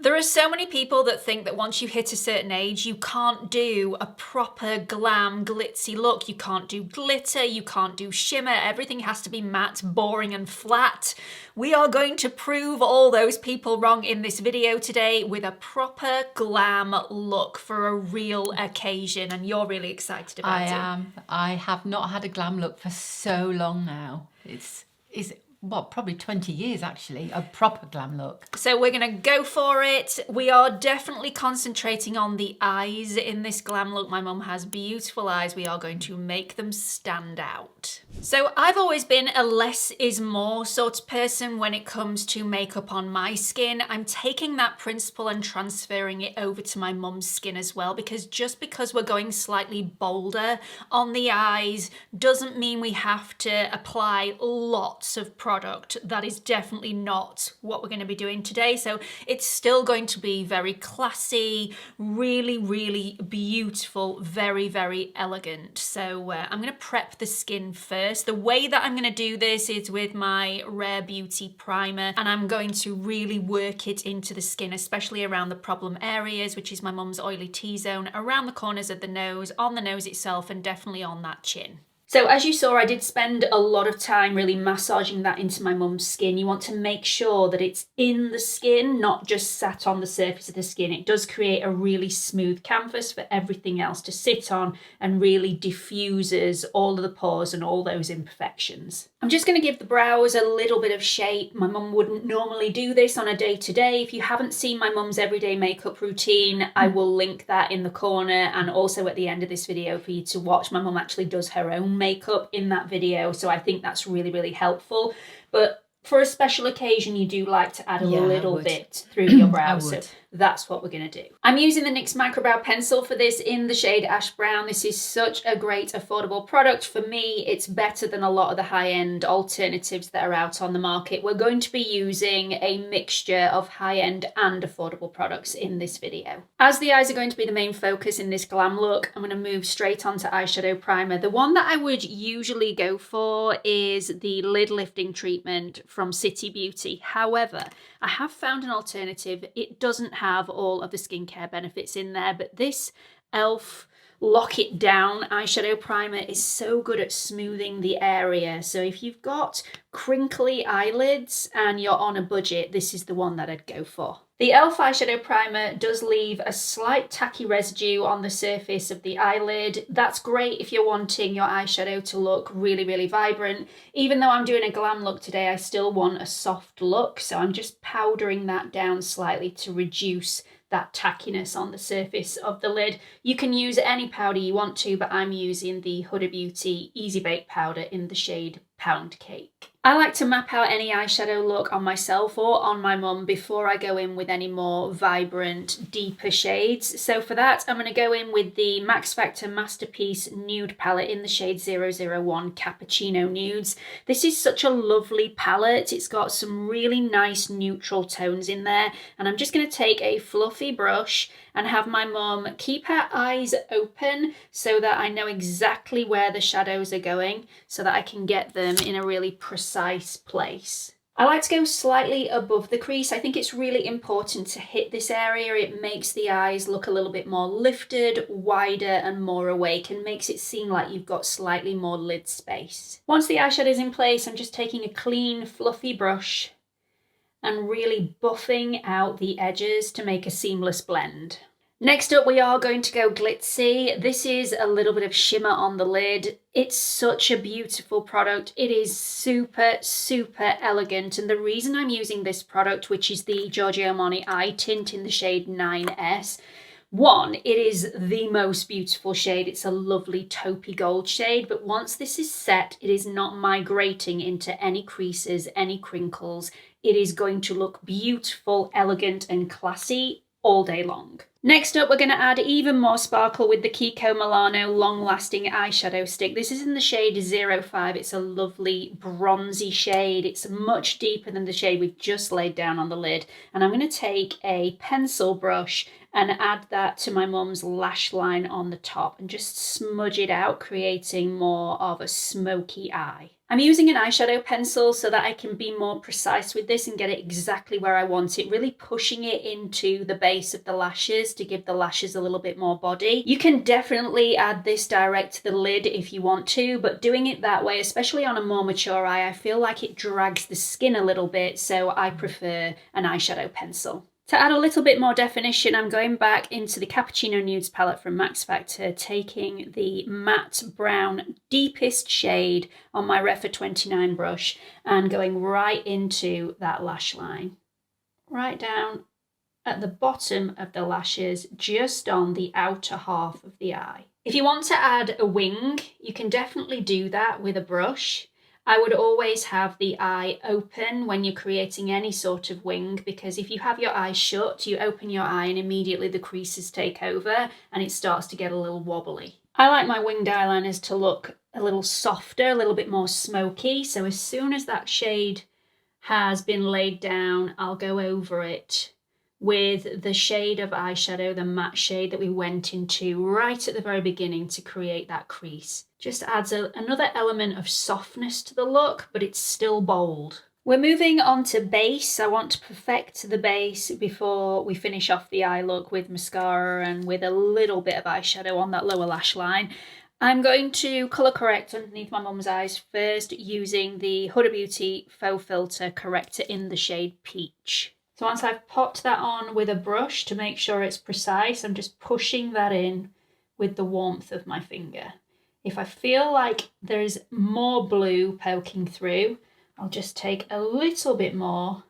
There are so many people that think that once you hit a certain age, you can't do a proper glam, glitzy look. You can't do glitter, you can't do shimmer, everything has to be matte, boring and flat. We are going to prove all those people wrong in this video today with a proper glam look for a real occasion, and you're really excited about it. I am. I have not had a glam look for so long now. It's what, probably 20 years actually, a proper glam look. So we're gonna go for it. We are definitely concentrating on the eyes in this glam look. My mum has beautiful eyes. We are going to make them stand out. So I've always been a less is more sort of person when it comes to makeup on my skin. I'm taking that principle and transferring it over to my mum's skin as well, because just because we're going slightly bolder on the eyes doesn't mean we have to apply lots of product. That is definitely not what we're going to be doing today. So it's still going to be very classy, really, really beautiful, very, very elegant. So I'm going to prep the skin first. The way that I'm going to do this is with my Rare Beauty primer, and I'm going to really work it into the skin, especially around the problem areas, which is my mum's oily T-zone, around the corners of the nose, on the nose itself, and definitely on that chin. So as you saw, I did spend a lot of time really massaging that into my mum's skin. You want to make sure that it's in the skin, not just sat on the surface of the skin. It does create a really smooth canvas for everything else to sit on and really diffuses all of the pores and all those imperfections. I'm just going to give the brows a little bit of shape. My mum wouldn't normally do this on a day-to-day. If you haven't seen my mum's everyday makeup routine, I will link that in the corner and also at the end of this video for you to watch. My mum actually does her own makeup in that video, so I think that's really, really helpful. But for a special occasion, you do like to add a little bit through your brows. So that's what we're going to do. I'm using the NYX Microbrow Pencil for this in the shade Ash Brown. This is such a great affordable product. For me, it's better than a lot of the high-end alternatives that are out on the market. We're going to be using a mixture of high-end and affordable products in this video. As the eyes are going to be the main focus in this glam look, I'm going to move straight onto eyeshadow primer. The one that I would usually go for is the lid lifting treatment from City Beauty. However, I have found an alternative. It doesn't have all of the skincare benefits in there, but this e.l.f. Lock It Down eyeshadow primer is so good at smoothing the area. So if you've got crinkly eyelids and you're on a budget, this is the one that I'd go for. The e.l.f. eyeshadow primer does leave a slight tacky residue on the surface of the eyelid. That's great if you're wanting your eyeshadow to look really, really vibrant. Even though I'm doing a glam look today, I still want a soft look. So I'm just powdering that down slightly to reduce that tackiness on the surface of the lid. You can use any powder you want to, but I'm using the Huda Beauty Easy Bake powder in the shade Pound Cake. I like to map out any eyeshadow look on myself or on my mum before I go in with any more vibrant, deeper shades. So for that, I'm going to go in with the Max Factor Masterpiece Nude palette in the shade 001 Cappuccino Nudes. This is such a lovely palette. It's got some really nice neutral tones in there. And I'm just going to take a fluffy brush and have my mum keep her eyes open so that I know exactly where the shadows are going so that I can get them in a really precise place. I like to go slightly above the crease. I think it's really important to hit this area. It makes the eyes look a little bit more lifted, wider and more awake, and makes it seem like you've got slightly more lid space. Once the eyeshadow is in place, I'm just taking a clean, fluffy brush and really buffing out the edges to make a seamless blend. Next up, we are going to go glitzy. This is a little bit of shimmer on the lid. It's such a beautiful product. It is super, super elegant. And the reason I'm using this product, which is the Giorgio Armani Eye Tint in the shade 9S, one, it is the most beautiful shade. It's a lovely taupey gold shade, but once this is set, it is not migrating into any creases, any crinkles. It is going to look beautiful, elegant, and classy all day long. Next up, we're going to add even more sparkle with the Kiko Milano Long Lasting Eyeshadow Stick. This is in the shade 05. It's a lovely bronzy shade. It's much deeper than the shade we've just laid down on the lid. And I'm going to take a pencil brush and add that to my mum's lash line on the top and just smudge it out, creating more of a smoky eye. I'm using an eyeshadow pencil so that I can be more precise with this and get it exactly where I want it, really pushing it into the base of the lashes to give the lashes a little bit more body. You can definitely add this direct to the lid if you want to, but doing it that way, especially on a more mature eye, I feel like it drags the skin a little bit, so I prefer an eyeshadow pencil. To add a little bit more definition, I'm going back into the Cappuccino Nudes palette from Max Factor, taking the matte brown deepest shade on my Refa 29 brush and going right into that lash line. Right down at the bottom of the lashes, just on the outer half of the eye. If you want to add a wing, you can definitely do that with a brush. I would always have the eye open when you're creating any sort of wing, because if you have your eye shut, you open your eye and immediately the creases take over and it starts to get a little wobbly. I like my winged eyeliners to look a little softer, a little bit more smoky, so as soon as that shade has been laid down, I'll go over it with the shade of eyeshadow, the matte shade that we went into right at the very beginning to create that crease. Just adds another element of softness to the look, but it's still bold. We're moving on to base. I want to perfect the base before we finish off the eye look with mascara and with a little bit of eyeshadow on that lower lash line. I'm going to colour correct underneath my mum's eyes first using the Huda Beauty Faux Filter Corrector in the shade Peach. So once I've popped that on with a brush to make sure it's precise, I'm just pushing that in with the warmth of my finger. If I feel like there's more blue poking through, I'll just take a little bit more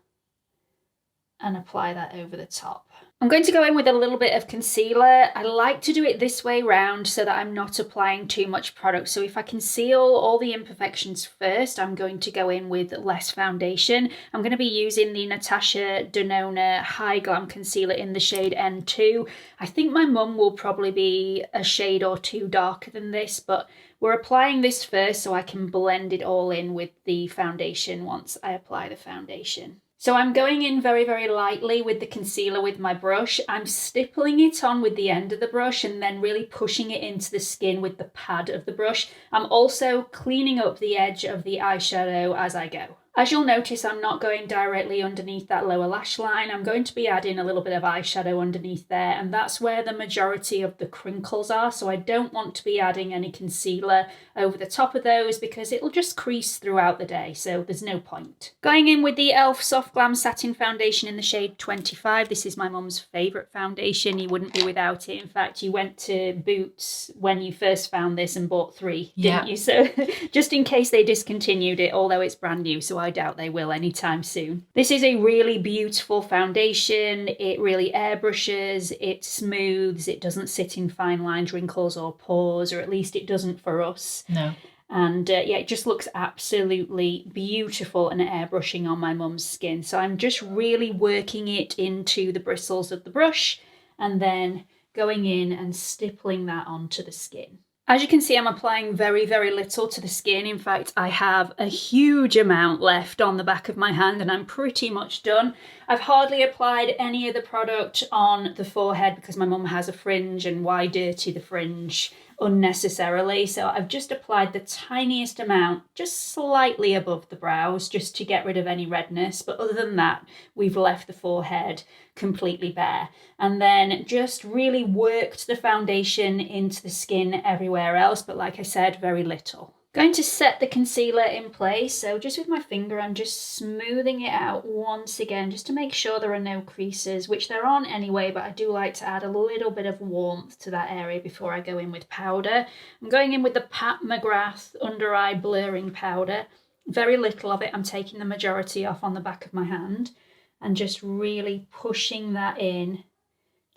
and apply that over the top. I'm going to go in with a little bit of concealer. I like to do it this way round so that I'm not applying too much product. So if I conceal all the imperfections first, I'm going to go in with less foundation. I'm going to be using the Natasha Denona High Glam Concealer in the shade N2. I think my mum will probably be a shade or two darker than this, but we're applying this first so I can blend it all in with the foundation once I apply the foundation. So I'm going in very, very lightly with the concealer with my brush. I'm stippling it on with the end of the brush and then really pushing it into the skin with the pad of the brush. I'm also cleaning up the edge of the eyeshadow as I go. As you'll notice, I'm not going directly underneath that lower lash line. I'm going to be adding a little bit of eyeshadow underneath there, and that's where the majority of the crinkles are, so I don't want to be adding any concealer over the top of those because it'll just crease throughout the day, so there's no point. Going in with the e.l.f. Soft Glam Satin Foundation in the shade 25. This is my mum's favourite foundation. You wouldn't be without it. In fact, you went to Boots when you first found this and bought 3, didn't you? So just in case they discontinued it, although it's brand new, so I doubt they will anytime soon. This is a really beautiful foundation. It really airbrushes, it smooths, it doesn't sit in fine lines, wrinkles or pores, or at least it doesn't for us. No. And yeah, it just looks absolutely beautiful and airbrushing on my mum's skin. So I'm just really working it into the bristles of the brush and then going in and stippling that onto the skin. As you can see, I'm applying very, very little to the skin. In fact, I have a huge amount left on the back of my hand and I'm pretty much done. I've hardly applied any of the product on the forehead because my mum has a fringe, and why dirty the fringe unnecessarily? So I've just applied the tiniest amount, just slightly above the brows, just to get rid of any redness. But other than that, we've left the forehead completely bare. And then just really worked the foundation into the skin everywhere else, but like I said, very little. Going to set the concealer in place, so just with my finger I'm just smoothing it out once again just to make sure there are no creases, which there aren't anyway, but I do like to add a little bit of warmth to that area before I go in with powder. I'm going in with the Pat McGrath Under Eye Blurring Powder. Very little of it, I'm taking the majority off on the back of my hand and just really pushing that in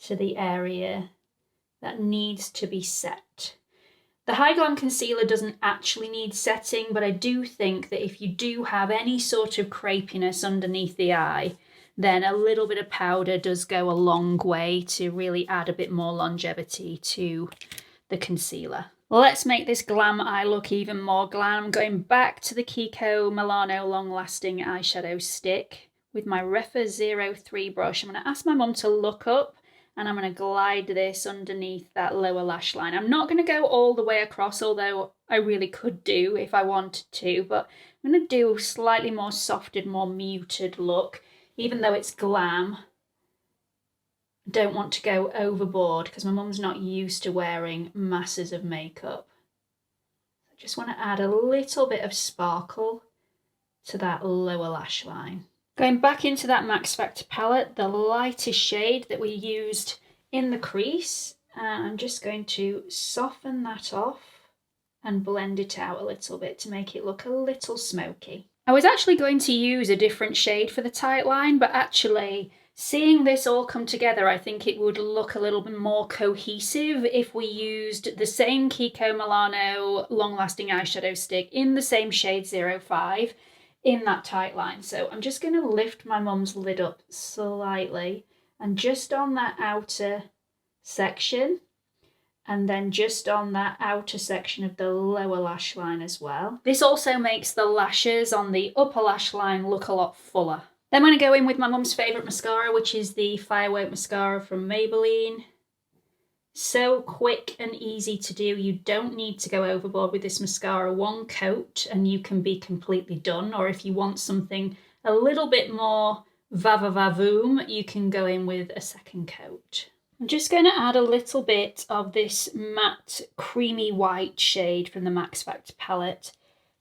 to the area that needs to be set. The High Glam Concealer doesn't actually need setting, but I do think that if you do have any sort of crepiness underneath the eye, then a little bit of powder does go a long way to really add a bit more longevity to the concealer. Let's make this glam eye look even more glam. I'm going back to the Kiko Milano Long Lasting Eyeshadow Stick with my Refa 03 brush. I'm going to ask my mum to look up and I'm going to glide this underneath that lower lash line. I'm not going to go all the way across, although I really could do if I wanted to, but I'm going to do a slightly more softed, more muted look, even though it's glam. I don't want to go overboard because my mum's not used to wearing masses of makeup. I just want to add a little bit of sparkle to that lower lash line. Going back into that Max Factor palette, the lightest shade that we used in the crease, and I'm just going to soften that off and blend it out a little bit to make it look a little smoky. I was actually going to use a different shade for the tight line, but actually seeing this all come together, I think it would look a little bit more cohesive if we used the same Kiko Milano Long Lasting Eyeshadow Stick in the same shade 05 in that tight line. So I'm just going to lift my mum's lid up slightly, and just on that outer section, and then just on that outer section of the lower lash line as well. This also makes the lashes on the upper lash line look a lot fuller. Then I'm going to go in with my mum's favourite mascara, which is the Firework Mascara from Maybelline. So quick and easy to do. You don't need to go overboard with this mascara. One coat and you can be completely done. Or if you want something a little bit more va-va-va-voom, you can go in with a second coat. I'm just going to add a little bit of this matte creamy white shade from the Max Factor palette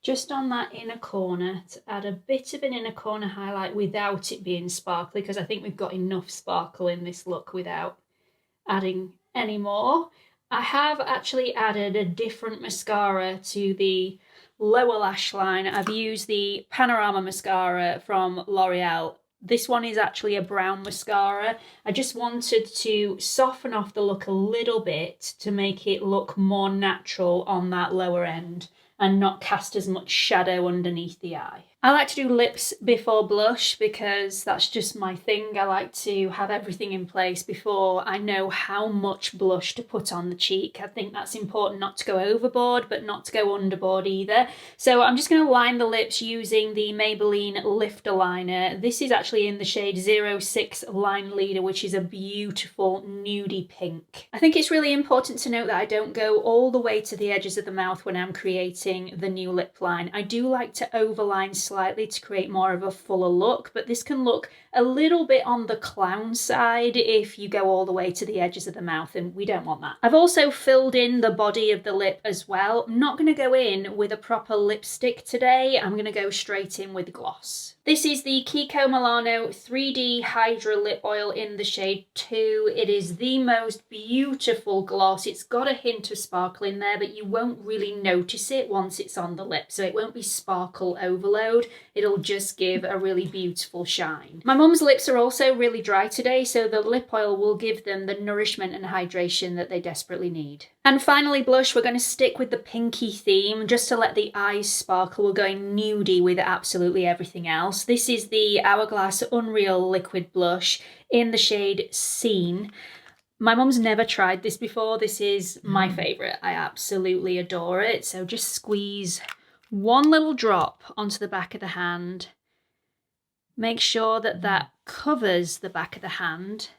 just on that inner corner to add a bit of an inner corner highlight without it being sparkly, because I think we've got enough sparkle in this look without adding any more. I have actually added a different mascara to the lower lash line. I've used the Panorama mascara from L'Oreal. This one is actually a brown mascara. I just wanted to soften off the look a little bit to make it look more natural on that lower end and not cast as much shadow underneath the eye. I like to do lips before blush because that's just my thing. I like to have everything in place before I know how much blush to put on the cheek. I think that's important, not to go overboard, but not to go underboard either. So I'm just going to line the lips using the Maybelline Lifter Liner. This is actually in the shade 06 Line Leader, which is a beautiful nudie pink. I think it's really important to note that I don't go all the way to the edges of the mouth when I'm creating the new lip line. I do like to overline slightly to create more of a fuller look, but this can look a little bit on the clown side if you go all the way to the edges of the mouth, and we don't want that. I've also filled in the body of the lip as well. I'm not going to go in with a proper lipstick today. I'm going to go straight in with gloss. This is the Kiko Milano 3D Hydra Lip Oil in the shade 2. It is the most beautiful gloss. It's got a hint of sparkle in there, but you won't really notice it once it's on the lip, so it won't be sparkle overload. It'll just give a really beautiful shine. My mum's lips are also really dry today, so the lip oil will give them the nourishment and hydration that they desperately need. And finally, blush, we're going to stick with the pinky theme just to let the eyes sparkle. We're going nudie with absolutely everything else. This is the Hourglass Unreal Liquid Blush in the shade Scene. My mum's never tried this before. This is my favourite. I absolutely adore it. So just squeeze one little drop onto the back of the hand. Make sure that that covers the back of the hand,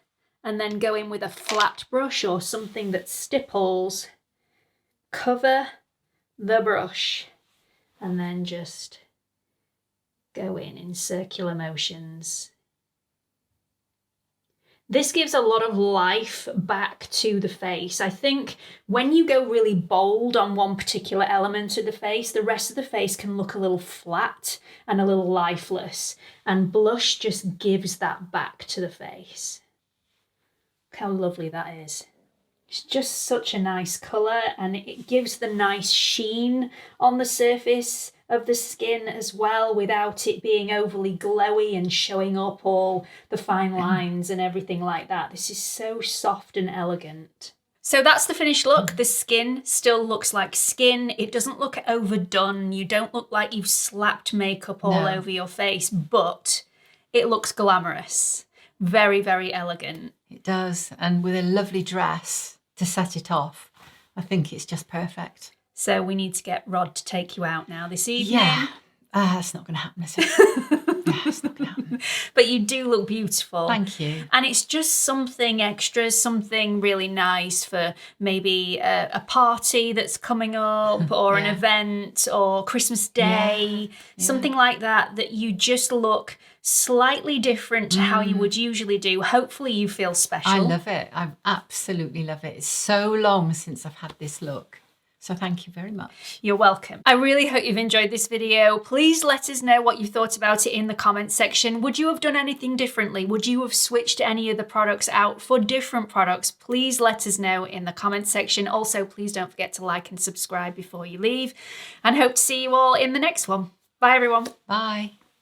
and then go in with a flat brush or something that stipples. Cover the brush and then just go in circular motions. This gives a lot of life back to the face. I think when you go really bold on one particular element of the face, the rest of the face can look a little flat and a little lifeless, and blush just gives that back to the face. Look how lovely that is. It's just such a nice colour, and it gives the nice sheen on the surface of the skin as well without it being overly glowy and showing up all the fine lines and everything like that. This is so soft and elegant. So that's the finished look. The skin still looks like skin. It doesn't look overdone. You don't look like you've slapped makeup all over your face, but it looks glamorous. Very, very elegant. It does, and with a lovely dress to set it off. I think it's just perfect. So we need to get Rod to take you out now this evening. Yeah, that's not going to happen, is it? It's not gonna happen. But you do look beautiful. Thank you. And it's just something extra, something really nice for maybe a party that's coming up or an Yeah. event or Christmas Day, something like that, that you just look slightly different to how you would usually do. Hopefully you feel special. I love it. I absolutely love it. It's so long since I've had this look. So thank you very much. You're welcome. I really hope you've enjoyed this video. Please let us know what you thought about it in the comments section. Would you have done anything differently? Would you have switched any of the products out for different products? Please let us know in the comments section. Also, please don't forget to like and subscribe before you leave, and hope to see you all in the next one. Bye everyone. Bye.